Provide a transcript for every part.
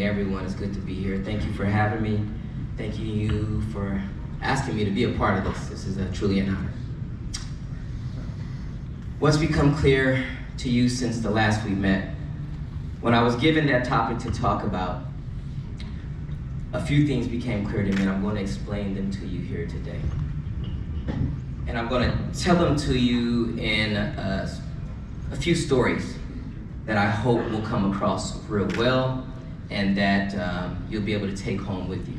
morning, everyone. It's good to be here. Thank you for having me. Thank you for asking me to be a part of this. This is truly an honor. What's become clear to you since the last we met? When I was given that topic to talk about, a few things became clear to me, and I'm going to explain them to you here today. And I'm going to tell them to you in a few stories that I hope will come across real well and that you'll be able to take home with you.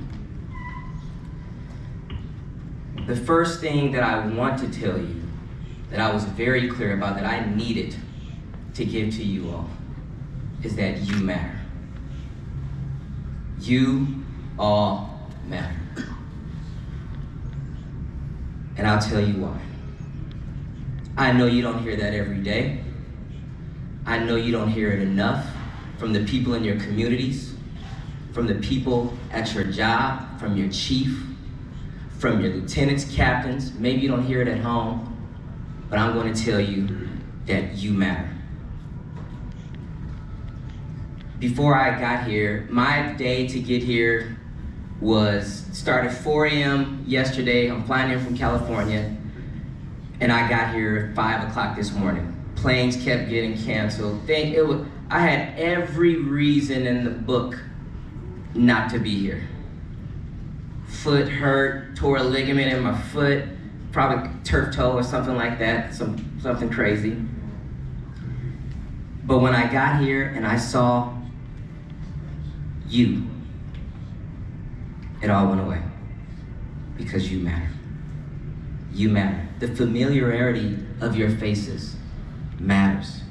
The first thing that I want to tell you that I was very clear about, that I needed to give to you all, is that you matter. You all matter. And I'll tell you why. I know you don't hear that every day. I know you don't hear it enough from the people in your communities, from the people at your job, from your chief, from your lieutenants, captains. Maybe you don't hear it at home, but I'm going to tell you that you matter. Before I got here, my day to get here started 4 a.m. yesterday. I'm flying in from California, and I got here at 5 o'clock this morning. Planes kept getting canceled. I had every reason in the book not to be here. Foot hurt, tore a ligament in my foot, probably turf toe or something like that, something crazy. But when I got here and I saw you, it all went away, because you matter. You matter. The familiarity of your faces matters,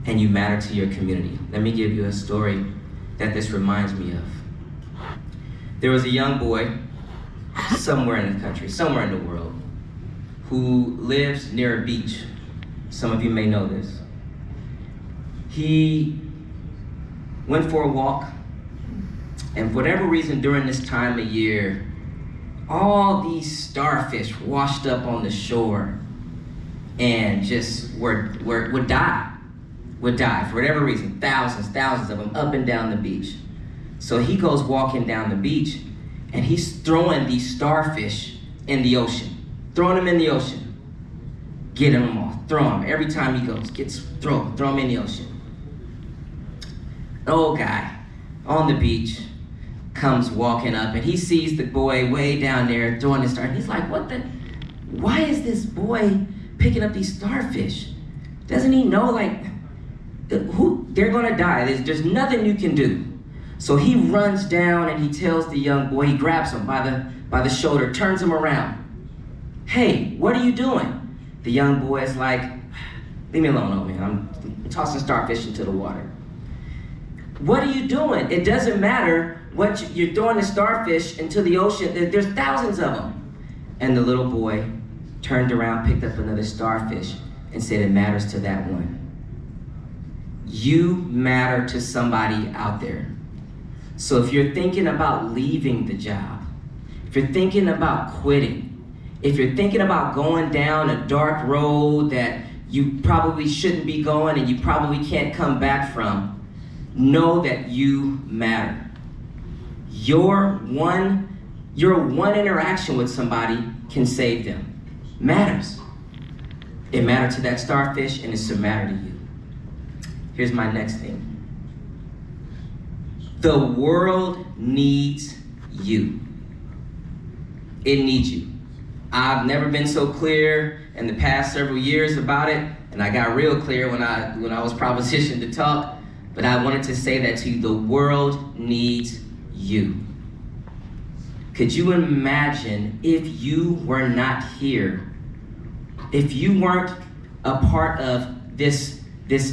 and you matter to your community. Let me give you a story that this reminds me of. There was a young boy somewhere in the country, somewhere in the world, who lives near a beach. Some of you may know this. He went for a walk, and for whatever reason during this time of year, all these starfish washed up on the shore and just would die for whatever reason. Thousands of them up and down the beach. So he goes walking down the beach, and he's throwing these starfish in the ocean, throwing them in the ocean, getting them all, throw them. Every time he goes, throw them in the ocean. An old guy on the beach comes walking up, and he sees the boy way down there throwing the starfish. He's like, why is this boy picking up these starfish? Doesn't he know, they're gonna die? There's nothing you can do. So he runs down and he tells the young boy, he grabs him by the shoulder, turns him around. Hey, what are you doing? The young boy is like, leave me alone, old man. I'm tossing starfish into the water. What are you doing? It doesn't matter what you're throwing the starfish into the ocean. There's thousands of them. And the little boy turned around, picked up another starfish, and said, it matters to that one. You matter to somebody out there. So if you're thinking about leaving the job, if you're thinking about quitting, if you're thinking about going down a dark road that you probably shouldn't be going and you probably can't come back from, know that you matter. Your one interaction with somebody can save them. Matters. It mattered to that starfish, and it's to matter to you. Here's my next thing. The world needs you. It needs you. I've never been so clear in the past several years about it, and I got real clear when I was propositioned to talk, but I wanted to say that to you. The world needs you. Could you imagine if you were not here, if you weren't a part of this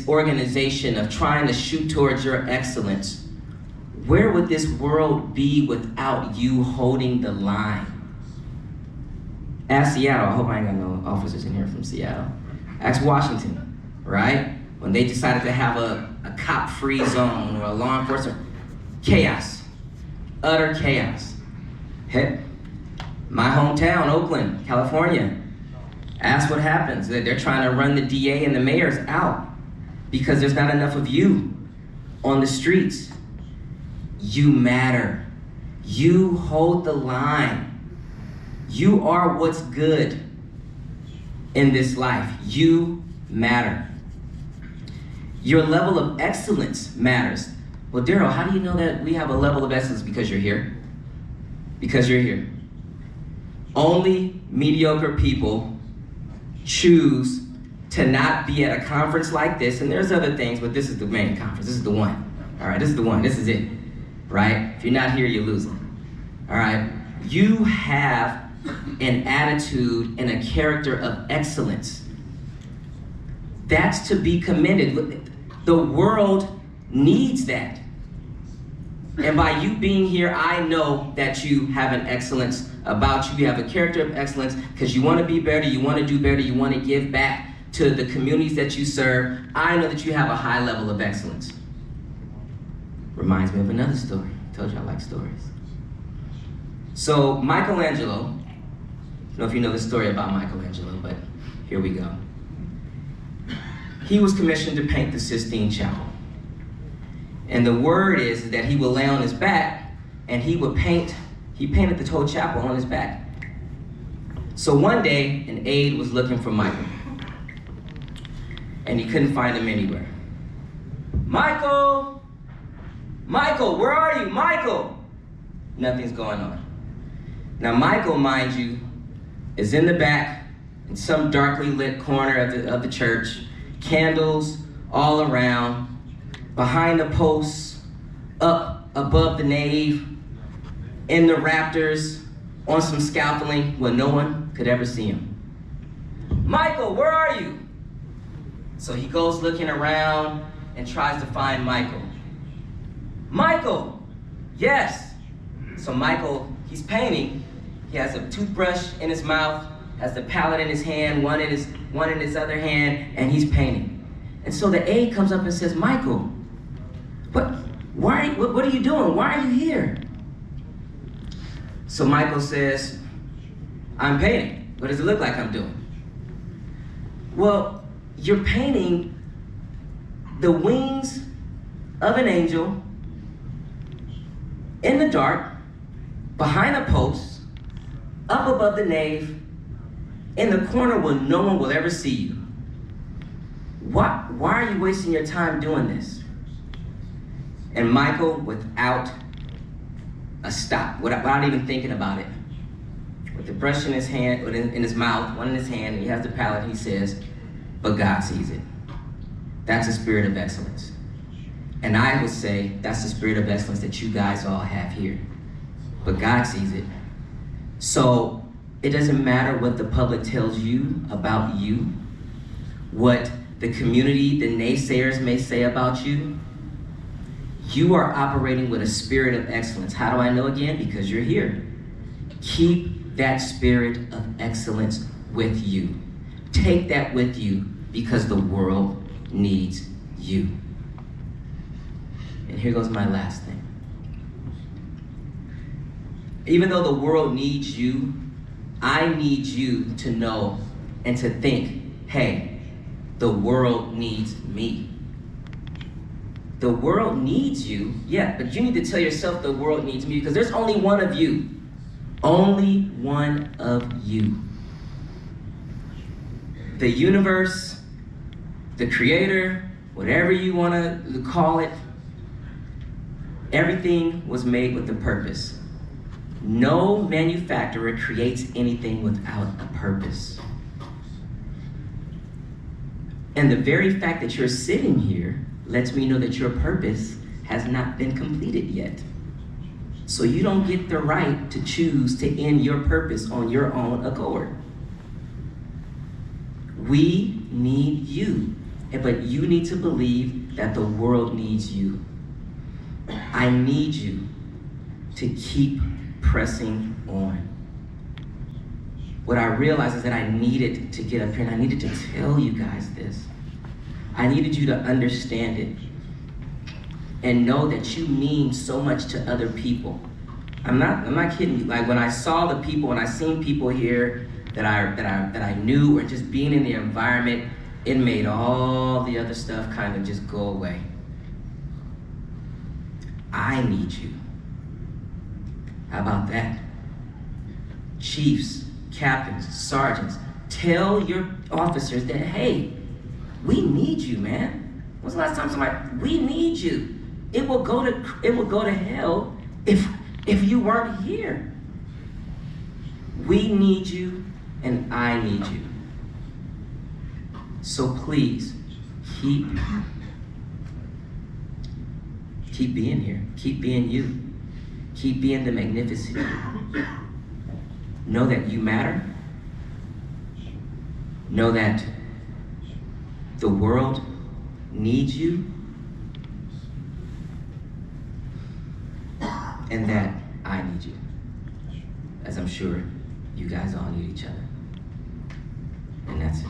organization of trying to shoot towards your excellence? Where would this world be without you holding the line? Ask Seattle. I hope I ain't got no officers in here from Seattle. Ask Washington, right? When they decided to have a cop-free zone or a law enforcement, chaos, utter chaos. Heck, my hometown, Oakland, California. Ask what happens. They're trying to run the DA and the mayors out because there's not enough of you on the streets. You matter. You hold the line. You are what's good in this life. You matter. Your level of excellence matters. Well, Darrell, how do you know that we have a level of excellence? Because you're here. Because you're here. Only mediocre people choose to not be at a conference like this, and there's other things, but this is the main conference. This is the one. All right, this is the one. This is it. Right? If you're not here, you're losing. All right? You have an attitude and a character of excellence. That's to be commended. The world needs that. And by you being here, I know that you have an excellence about you. You have a character of excellence because you want to be better, you want to do better, you want to give back to the communities that you serve. I know that you have a high level of excellence. Reminds me of another story. I told you I like stories. So Michelangelo, I don't know if you know the story about Michelangelo, but here we go. He was commissioned to paint the Sistine Chapel. And the word is that he would lay on his back and he painted the whole chapel on his back. So one day, an aide was looking for Michael. And he couldn't find him anywhere. Michael! Michael, where are you? Michael! Nothing's going on. Now Michael, mind you, is in the back in some darkly lit corner of the church, candles all around, behind the posts, up above the nave, in the rafters, on some scaffolding where no one could ever see him. Michael, where are you? So he goes looking around and tries to find Michael. Michael, yes. So Michael, he's painting. He has a toothbrush in his mouth, has the palette in his hand, one in his other hand, and he's painting. And so the aide comes up and says, Michael, what are you doing? Why are you here? So Michael says, I'm painting. What does it look like I'm doing? Well, you're painting the wings of an angel in the dark, behind a post, up above the nave, in the corner where no one will ever see you. Why are you wasting your time doing this? And Michael, without a stop, without even thinking about it, with the brush in his hand, in his mouth, one in his hand, and he has the palette, he says, but God sees it. That's a spirit of excellence. And I would say that's the spirit of excellence that you guys all have here. But God sees it. So it doesn't matter what the public tells you about you, what the community, the naysayers may say about you. You are operating with a spirit of excellence. How do I know again? Because you're here. Keep that spirit of excellence with you. Take that with you because the world needs you. And here goes my last thing. Even though the world needs you, I need you to know and to think, hey, the world needs me. The world needs you, yeah, but you need to tell yourself the world needs me because there's only one of you. Only one of you. The universe, the creator, whatever you want to call it, everything was made with a purpose. No manufacturer creates anything without a purpose. And the very fact that you're sitting here lets me know that your purpose has not been completed yet. So you don't get the right to choose to end your purpose on your own accord. We need you, but you need to believe that the world needs you. I need you to keep pressing on. What I realized is that I needed to get up here and I needed to tell you guys this. I needed you to understand it and know that you mean so much to other people. I'm not kidding you. Like when I saw the people, when I seen people here that I knew, or just being in the environment, it made all the other stuff kind of just go away. I need you. How about that? Chiefs, captains, sergeants, tell your officers that, hey, we need you, man. When's the last time somebody, we need you. It will go to hell if you weren't here. We need you and I need you. So please, keep being here. Keep being you. Keep being the magnificent you. Know that you matter. Know that the world needs you. And that I need you. As I'm sure you guys all need each other. And that's it.